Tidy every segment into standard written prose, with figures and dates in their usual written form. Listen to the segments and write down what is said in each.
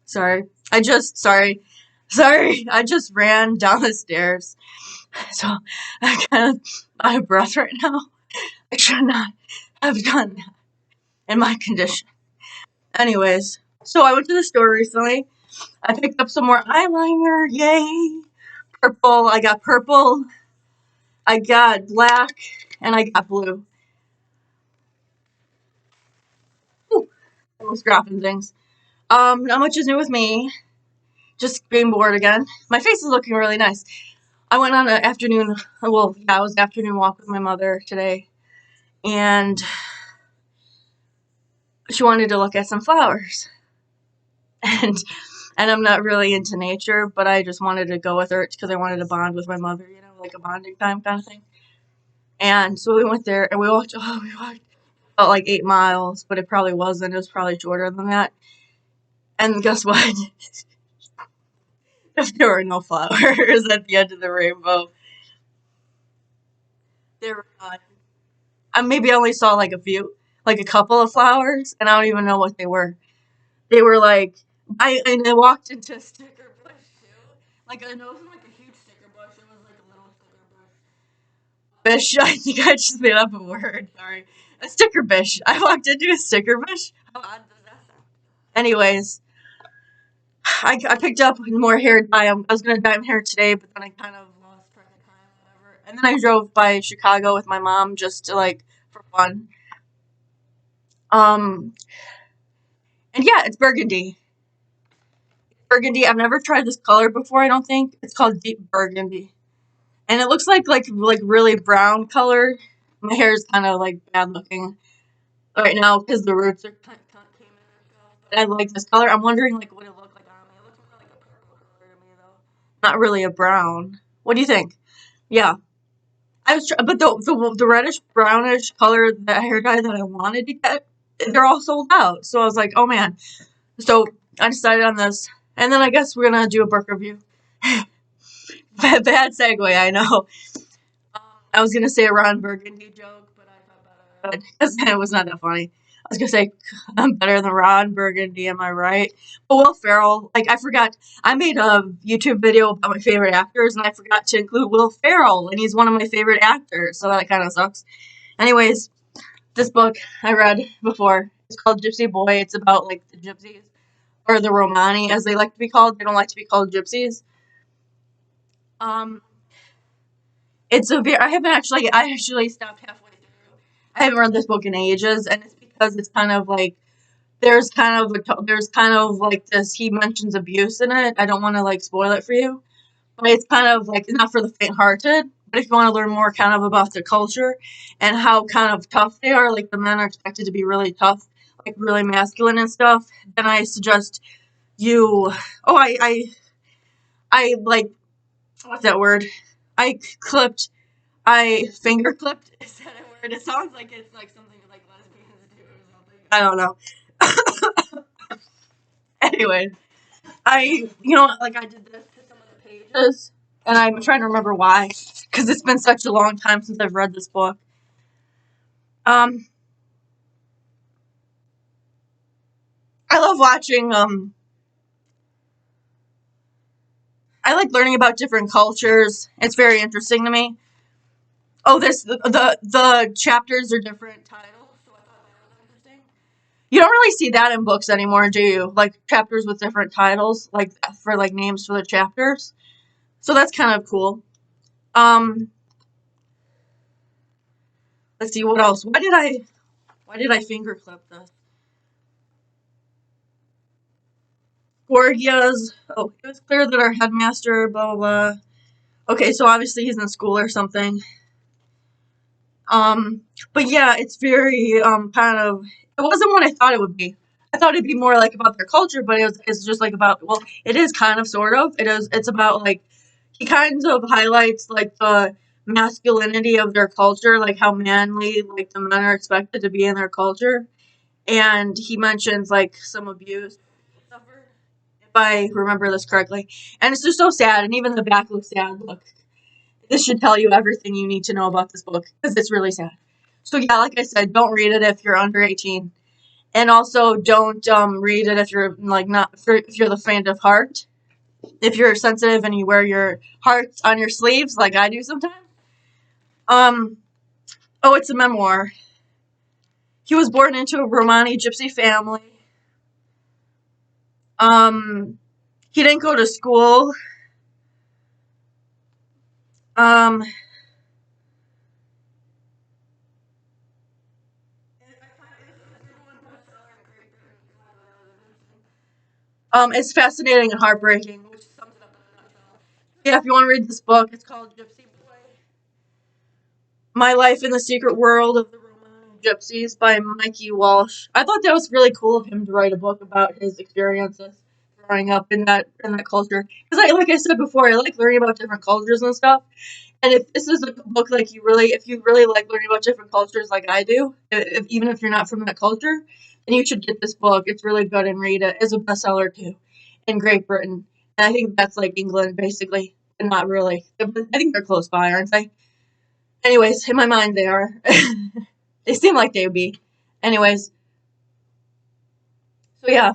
Sorry. I just ran down the stairs. So I'm kind of out of breath right now. I should not have done that in my condition. Anyways, so I went to the store recently. I picked up some more eyeliner. Yay! Purple. I got purple. I got black. And I got blue. Ooh, I was dropping things. Not much is new with me. Just being bored again. My face is looking really nice. I went on an afternoon, well, yeah, it was an afternoon walk with my mother today. And she wanted to look at some flowers. And I'm not really into nature, but I just wanted to go with her because I wanted to bond with my mother, like a bonding time kind of thing. And so we went there and we walked about like 8 miles, but it probably wasn't. It was probably shorter than that. And guess what? There were no flowers at the end of the rainbow. There were not. I maybe only saw like a few, like a couple of flowers, and I don't even know what they were. They were like, I walked into a sticker bush too. Like, it wasn't like a huge sticker bush, it was like a little sticker bush. Bish, I think I just made up a word, sorry. A sticker bish. I walked into a sticker bush. How odd does that sound? Anyways, I picked up more hair dye. I was gonna dye my hair today, but then I kind of lost track of time, whatever. And then I drove by Chicago with my mom just to like for fun. Um, and yeah, it's burgundy. Burgundy. I've never tried this color before. I don't think it's called deep burgundy, and it looks like really brown color. My hair is kind of like bad looking right now because the roots are kind of came in and stuff. But I like this color. I'm wondering like what it looked like on me. It looks more like a purple color to me though. Not really a brown. What do you think? Yeah, but the reddish brownish color that hair dye that I wanted to get, they're all sold out. So I was like, oh man. So I decided on this, and then I guess we're gonna do a book review. Bad segue, I know. I was gonna say a Ron Burgundy joke, but I thought better because it was not that funny. I was gonna say I'm better than Ron Burgundy, am I right? But Will Ferrell, like I forgot, I made a YouTube video about my favorite actors, and I forgot to include Will Ferrell, and he's one of my favorite actors, so that kind of sucks. Anyways, this book I read before. It's called Gypsy Boy. It's about like the gypsies or the Romani, as they like to be called. They don't like to be called gypsies. Um, it's a very. I actually stopped halfway through. I haven't read this book in ages, and it's because it's kind of like there's kind of like this. He mentions abuse in it. I don't want to like spoil it for you, but it's kind of like not for the faint-hearted. But if you want to learn more, kind of about their culture and how kind of tough they are, like the men are expected to be really tough, like really masculine and stuff, then I suggest you. Oh, I like what's that word? I clipped. I finger clipped. Is that a word? It sounds like it's like something like lesbians do or something. I don't know. Anyway, like I did this to some of the pages, and I'm trying to remember why, because it's been such a long time since I've read this book. Um, I love watching. I like learning about different cultures. It's very interesting to me. Oh, the chapters are different titles, so I thought that was interesting. You don't really see that in books anymore, do you? Like chapters with different titles, like for like names for the chapters. So that's kind of cool. Um, let's see what else. Why did I finger clip this? Gorgias. Oh, it was clear that our headmaster, blah blah blah. Okay, so obviously he's in school or something. Um, but yeah, it's very kind of. It wasn't what I thought it would be. I thought it'd be more like about their culture, but it's just like about. Well, it is kind of sort of. It is. It's about like he kind of highlights like the masculinity of their culture, like how manly like the men are expected to be in their culture, and he mentions like some abuse suffered, if I remember this correctly, and it's just so sad, and even the back looks sad. Look, this should tell you everything you need to know about this book because it's really sad. So yeah, like I said, don't read it if you're under 18. And also, don't read it if you're like not if you're the faint of heart. If you're sensitive and you wear your heart on your sleeves, like I do sometimes. Um. Oh, it's a memoir. He was born into a Romani gypsy family. He didn't go to school. Um. It's fascinating and heartbreaking, which sums it up in a nutshell. Yeah, if you want to read this book, it's called Gypsy Boy: My Life in the Secret World of the Romani Gypsies by Mikey Walsh. I thought that was really cool of him to write a book about his experiences growing up in that culture. Because like I said before, I like learning about different cultures and stuff. And if this is a book like if you really like learning about different cultures like I do, even if you're not from that culture, then you should get this book. It's really good and read it. It's a bestseller too in Great Britain. And I think that's like England basically, and not really. I think they're close by, aren't they? Anyways, in my mind they are. They seem like they would be. Anyways, so yeah.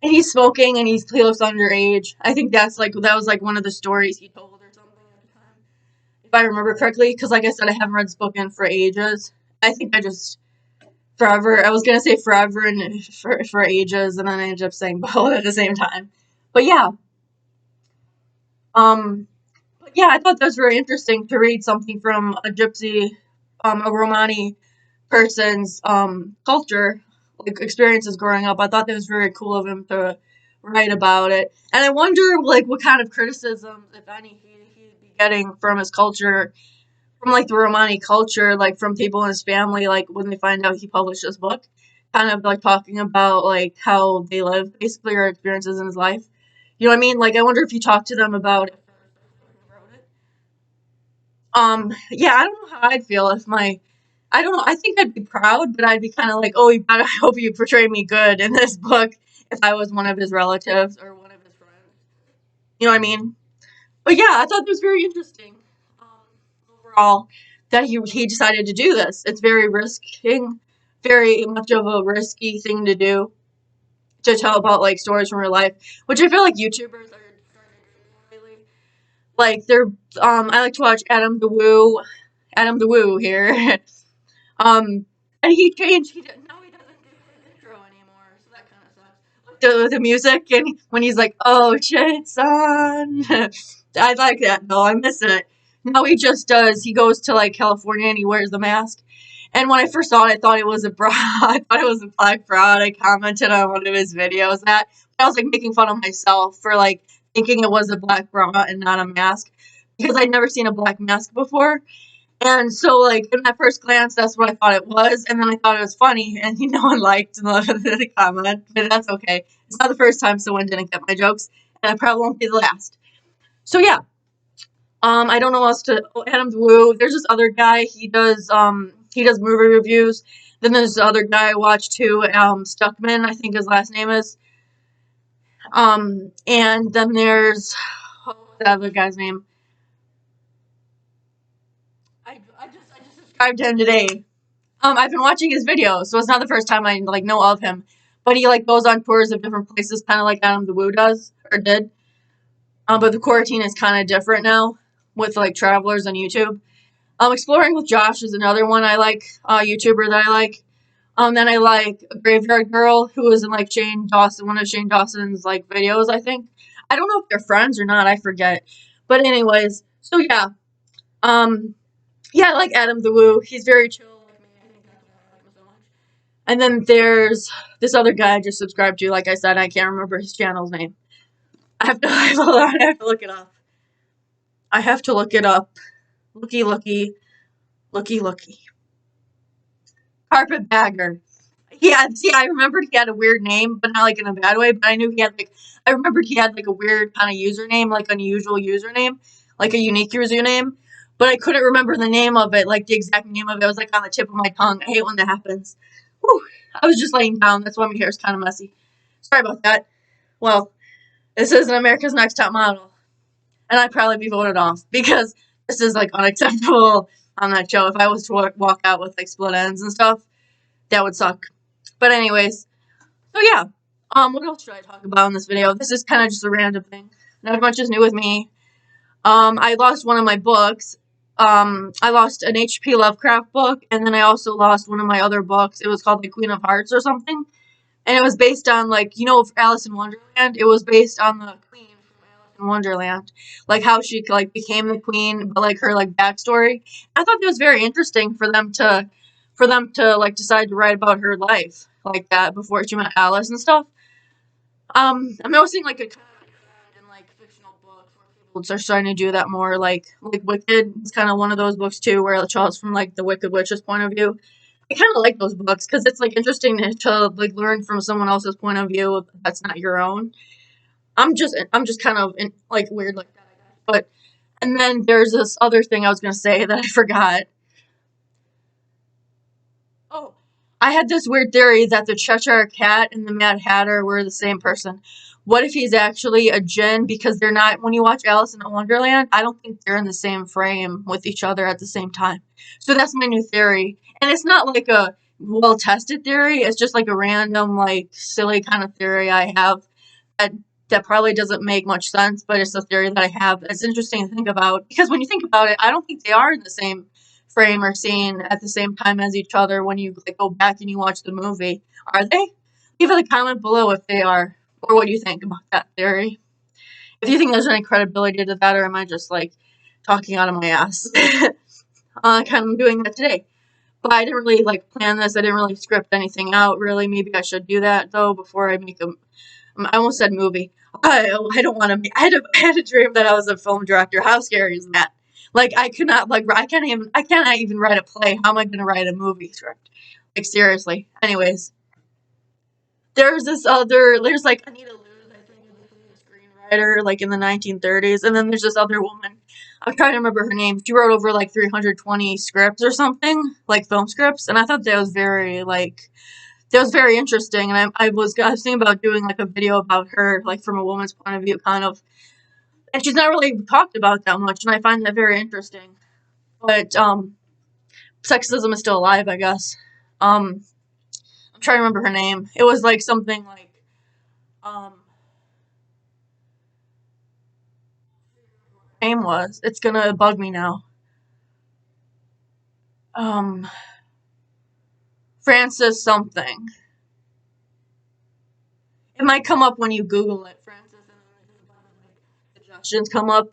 And he's smoking and he looks underage. I think that was like one of the stories he told or something at the time, if I remember correctly, because like I said, I haven't read this book in for ages. I think I just forever. I was gonna say forever and for ages, and then I ended up saying both at the same time. But yeah, I thought that was very interesting to read something from a gypsy, a Romani person's culture, like experiences growing up. I thought that was very cool of him to write about it, and I wonder like what kind of criticisms, if any, he'd be getting from his culture, from like the Romani culture, like from people in his family, like when they find out he published this book, kind of like talking about like how they live, basically, or experiences in his life. You know what I mean? Like I wonder if you talk to them about it. Yeah, I don't know how I'd feel if I don't know. I think I'd be proud, but I'd be kind of like, oh, I hope you portray me good in this book if I was one of his relatives or one of his friends. You know what I mean? But yeah, I thought it was very interesting, um, overall, that he decided to do this. It's very risking, very much of a risky thing to do, to tell about like stories from real life, which I feel like YouTubers are starting to do lately. Like I like to watch Adam the Woo here. And he changed. Now he doesn't do his intro anymore, so that kind of sucks. Like the music, and when he's like, "Oh shit, son," I like that though. I miss it. Now he just does. He goes to like California and he wears the mask. And when I first saw it, I thought it was a bra. I thought it was a black fraud. I commented on one of his videos that I was like making fun of myself for like thinking it was a black bra and not a mask, because I'd never seen a black mask before. And so, like, in that first glance, that's what I thought it was. And then I thought it was funny, and no one liked the comment, but that's okay. It's not the first time someone didn't get my jokes, and it probably won't be the last. So, yeah. I don't know what else to. Oh, Adam's Woo. There's this other guy. He does movie reviews. Then there's this other guy I watch too, Stuckman, I think his last name is. And then there's, what was that other guy's name? I just subscribed to him today. I've been watching his videos, so it's not the first time I like know of him. But he like goes on tours of different places, kind of like Adam the Woo does or did. But the quarantine is kind of different now with like travelers on YouTube. Exploring with Josh is another one I like, YouTuber that I like. Then I like a Graveyard Girl, who was in like Shane Dawson, one of Shane Dawson's like videos, I think. I don't know if they're friends or not, I forget. But anyways, so yeah. Um, yeah, I like Adam the Woo. He's very chill like me. I think that's why I like him so much. And then there's this other guy I just subscribed to. Like I said, I can't remember his channel's name. Hold on, I have to look it up. I have to look it up. Looky, looky, looky, looky. Carpetbagger. Yeah, see, I remembered he had a weird name, but not like in a bad way. But I knew he had like, I remembered he had like a weird kind of username, like unusual username, like a unique username. But I couldn't remember the name of it, like the exact name of it. It was like on the tip of my tongue. I hate when that happens. Whew. I was just laying down. That's why my hair is kind of messy. Sorry about that. Well, this is an America's Next Top Model, and I'd probably be voted off because this is like unacceptable on that show. If I was to walk out with like split ends and stuff, That would suck. But anyways, so yeah. What else should I talk about in this video? This is kind of just a random thing. Not much is new with me. I lost one of my books. I lost an H.P. Lovecraft book, and then I also lost one of my other books. It was called The Queen of Hearts or something. And it was based on, like, you know, Alice in Wonderland. It was based on the queen from Alice in Wonderland. Like, how she, like, became the queen, but, like, her, like, backstory. I thought that was very interesting for them to, like, decide to write about her life like that before she met Alice and stuff. I'm noticing, like, a kind of trend in, like, fictional books where people are starting to do that more, like Wicked. It's kind of one of those books, too, where it tells from, like, the Wicked Witch's point of view. I kind of like those books because it's like interesting to like learn from someone else's point of view that's not your own. I'm just kind of like weird like that, I guess. But and then there's this other thing I was gonna say that I forgot. Oh, I had this weird theory that the Cheshire Cat and the Mad Hatter were the same person. What if he's actually a djinn? Because they're not. When you watch Alice in Wonderland, I don't think they're in the same frame with each other at the same time. So that's my new theory, and it's not like a well-tested theory. It's just like a random, like silly kind of theory I have that probably doesn't make much sense, but it's a theory that I have. It's interesting to think about because when you think about it, I don't think they are in the same frame or scene at the same time as each other when you like go back and you watch the movie. Are they? Leave a comment below if they are, or what you think about that theory. If you think there's any credibility to that, or am I just like talking out of my ass? Kind of doing that today. But I didn't really like plan this. I didn't really script anything out. Really, maybe I should do that though before I make a. I almost said movie. I don't want to. I had a dream that I was a film director. How scary is that? Like I could not like I cannot even write a play. How am I gonna write a movie script? Like seriously. Anyways, there's like Anita Loos, I think is a screenwriter like in the 1930s, and then there's this other woman. I'm trying to remember her name. She wrote over like 320 scripts or something, like film scripts, and I thought that was very interesting. And I was thinking about doing like a video about her, like from a woman's point of view, kind of. And she's not really talked about that much, and I find that very interesting. But sexism is still alive, I guess. I'm trying to remember her name. It was like something like name was. It's gonna bug me now. Frances something. It might come up when you Google it, Frances, and then suggestions come up.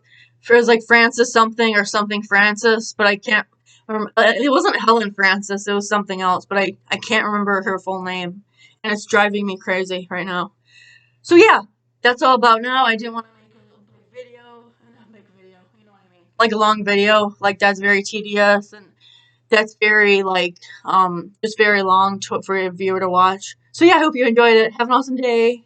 It was like Frances something or something Frances, but I can't remember. It wasn't Helen Francis, it was something else, but I can't remember her full name. And it's driving me crazy right now. So yeah, that's all about now. I didn't want to make a big video, not make a video, you know what I mean? Like a long video, like that's very tedious and that's very like just very long for a viewer to watch. So yeah, I hope you enjoyed it. Have an awesome day.